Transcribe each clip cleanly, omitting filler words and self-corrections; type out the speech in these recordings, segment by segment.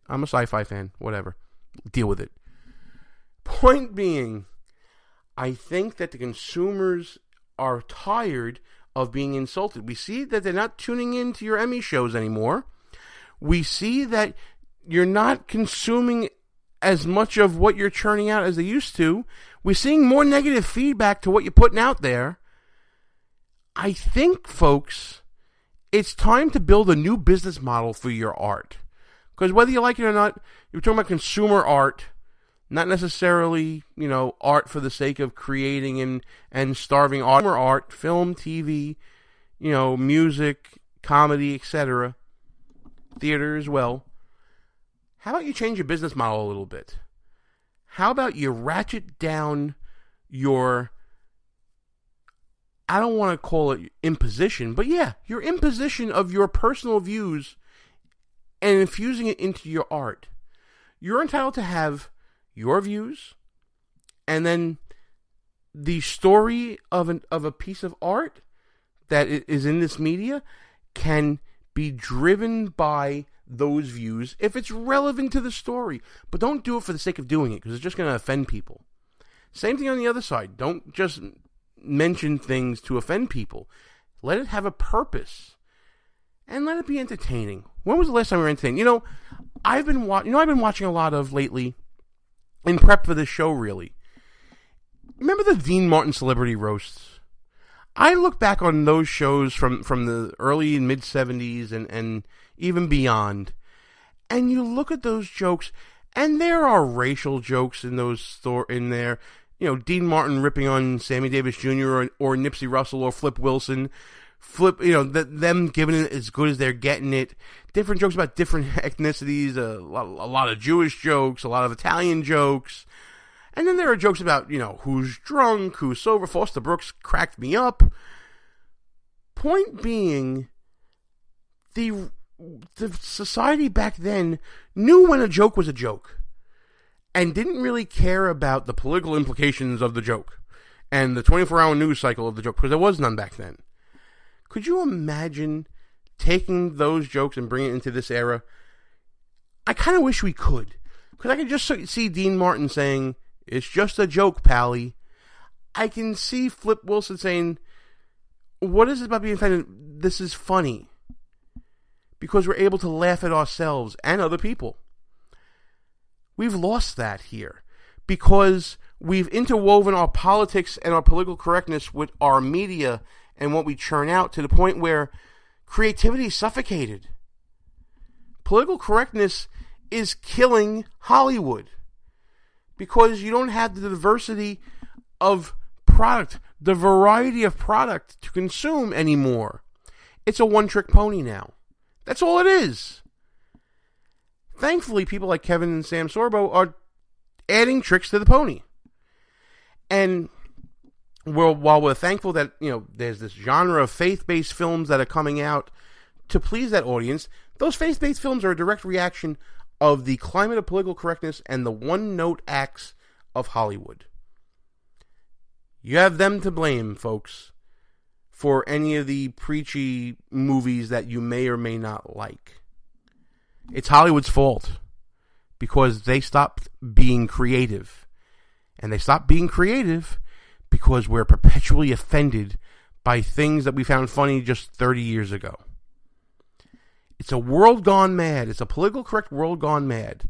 I'm a sci-fi fan. Whatever. Deal with it. Point being, I think that the consumers are tired of being insulted. We see that they're not tuning into your Emmy shows anymore. We see that you're not consuming as much of what you're churning out as they used to. We're seeing more negative feedback to what you're putting out there. I think, folks, it's time to build a new business model for your art. Because whether you like it or not, you're talking about consumer art, not necessarily, art for the sake of creating and starving art. Consumer art, film, TV, music, comedy, etc., theater as well. How about you change your business model a little bit? How about you ratchet down your, I don't want to call it imposition, but yeah, your imposition of your personal views and infusing it into your art. You're entitled to have your views, and then the story of a piece of art that is in this media can be driven by those views if it's relevant to the story. But don't do it for the sake of doing it, because it's just going to offend people. Same thing on the other side. Don't just mention things to offend people. Let it have a purpose, and let it be entertaining. When was the last time we were entertained? I've been watching a lot of lately, in prep for this show, really. Remember the Dean Martin celebrity roasts? I look back on those shows from the early and mid 70s and even beyond, and you look at those jokes, and there are racial jokes in in there. Dean Martin ripping on Sammy Davis Jr. or Nipsey Russell or Flip Wilson. Them giving it as good as they're getting it. Different jokes about different ethnicities, a lot of Jewish jokes, a lot of Italian jokes. And then there are jokes about, who's drunk, who's sober. Foster Brooks cracked me up. Point being, the society back then knew when a joke was a joke and didn't really care about the political implications of the joke and the 24-hour news cycle of the joke, because there was none back then. Could you imagine taking those jokes and bringing it into this era? I kind of wish we could, because I can just see Dean Martin saying, "It's just a joke, Pally." I can see Flip Wilson saying, "What is it about being offended? This is funny." Because we're able to laugh at ourselves and other people. We've lost that here because we've interwoven our politics and our political correctness with our media and what we churn out to the point where creativity is suffocated. Political correctness is killing Hollywood because you don't have the diversity of product, the variety of product to consume anymore. It's a one-trick pony now. That's all it is. Thankfully, people like Kevin and Sam Sorbo are adding tricks to the pony. And while we're thankful that, there's this genre of faith-based films that are coming out to please that audience, those faith-based films are a direct reaction of the climate of political correctness and the one-note acts of Hollywood. You have them to blame, folks, for any of the preachy movies that you may or may not like. It's Hollywood's fault because they stopped being creative. And they stopped being creative because we're perpetually offended by things that we found funny just 30 years ago. It's a world gone mad. It's a political correct world gone mad.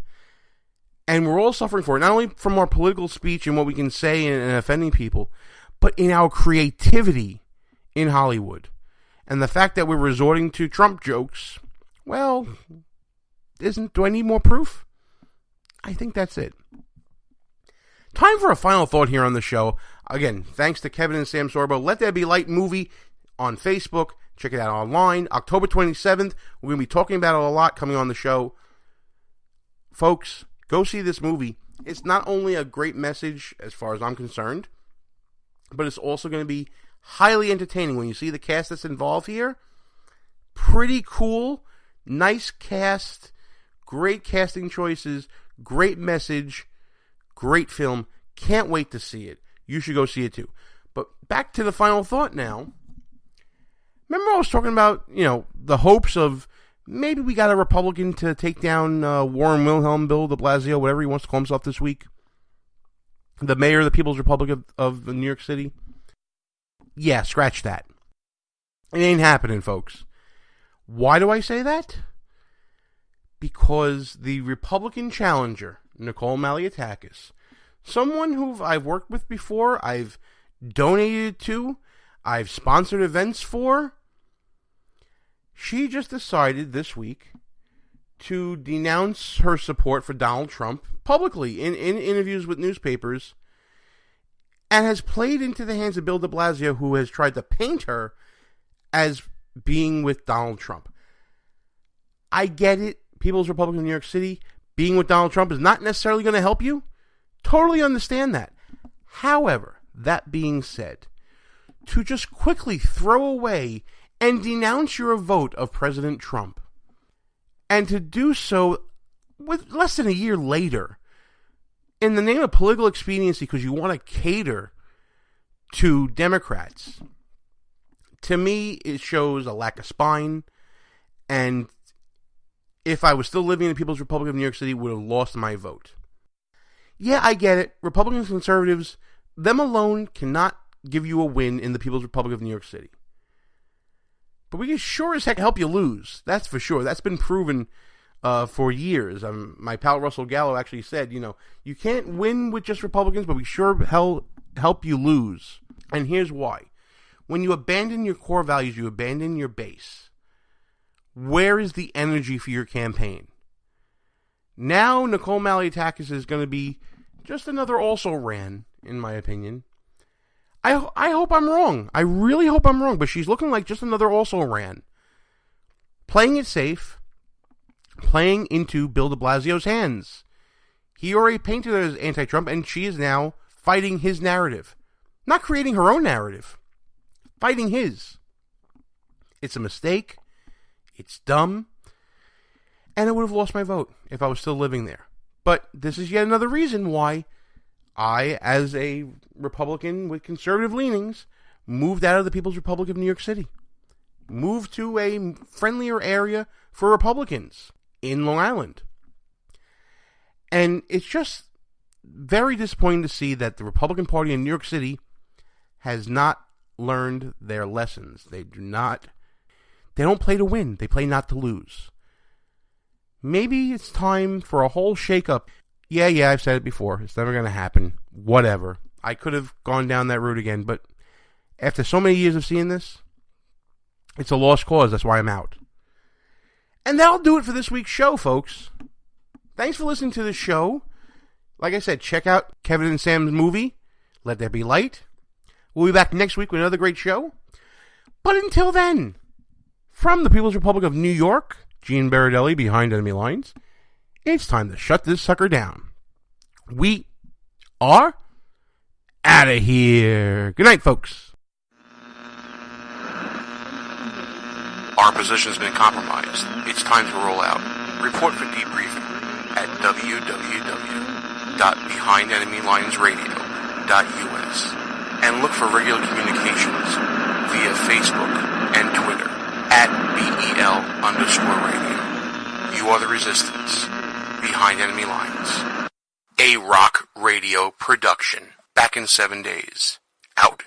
And we're all suffering for it, not only from our political speech and what we can say and offending people, but in our creativity in Hollywood. And the fact that we're resorting to Trump jokes, well, do I need more proof? I think that's it. Time for a final thought here on the show. Again, thanks to Kevin and Sam Sorbo. Let There Be Light movie on Facebook. Check it out online. October 27th. We're going to be talking about it a lot coming on the show. Folks, go see this movie. It's not only a great message as far as I'm concerned, but it's also going to be highly entertaining. When you see the cast that's involved here, pretty cool, nice cast, great casting choices, great message, great film. Can't wait to see it. You should go see it too. But back to the final thought now. Remember I was talking about, the hopes of maybe we got a Republican to take down Warren Wilhelm, Bill de Blasio, whatever he wants to call himself this week. The mayor of the People's Republic of New York City. Yeah, scratch that. It ain't happening, folks. Why do I say that? Because the Republican challenger, Nicole Malliotakis, someone who I've worked with before, I've donated to, I've sponsored events for, she just decided this week to denounce her support for Donald Trump publicly in interviews with newspapers, and has played into the hands of Bill de Blasio, who has tried to paint her as being with Donald Trump. I get it. People's Republic of New York City, being with Donald Trump is not necessarily going to help you. Totally understand that. However, that being said, to just quickly throw away and denounce your vote of President Trump, and to do so with less than a year later, in the name of political expediency, because you want to cater to Democrats, to me, it shows a lack of spine. And if I was still living in the People's Republic of New York City, would have lost my vote. Yeah, I get it. Republicans and conservatives, them alone cannot give you a win in the People's Republic of New York City. But we can sure as heck help you lose. That's for sure. That's been proven for years. My pal Russell Gallo actually said, you can't win with just Republicans, but we sure help you lose. And here's why. When you abandon your core values, you abandon your base. Where is the energy for your campaign? Now Nicole Malliotakis is going to be just another also-ran, in my opinion. I hope I'm wrong. I really hope I'm wrong, but she's looking like just another also-ran. Playing it safe, playing into Bill de Blasio's hands. He already painted her as anti-Trump, and she is now fighting his narrative. Not creating her own narrative. Fighting his. It's a mistake. It's dumb. And I would have lost my vote if I was still living there. But this is yet another reason why I, as a Republican with conservative leanings, moved out of the People's Republic of New York City. Moved to a friendlier area for Republicans in Long Island. And it's just very disappointing to see that the Republican Party in New York City has not learned their lessons. They don't play to win. They play not to lose. Maybe it's time for a whole shakeup. Yeah, I've said it before. It's never going to happen. Whatever. I could have gone down that route again, but after so many years of seeing this, it's a lost cause. That's why I'm out. And that'll do it for this week's show, folks. Thanks for listening to the show. Like I said, check out Kevin and Sam's movie, Let There Be Light. We'll be back next week with another great show. But until then, from the People's Republic of New York, Gene Baradelli behind enemy lines, it's time to shut this sucker down. We are out of here. Good night, folks. Our position's been compromised. It's time to roll out. Report for debriefing at www.behindenemylinesradio.us and look for regular communications via Facebook and Twitter at BEL_radio. You are the resistance. Behind Enemy Lines. A rock radio production. Back in 7 days. Out.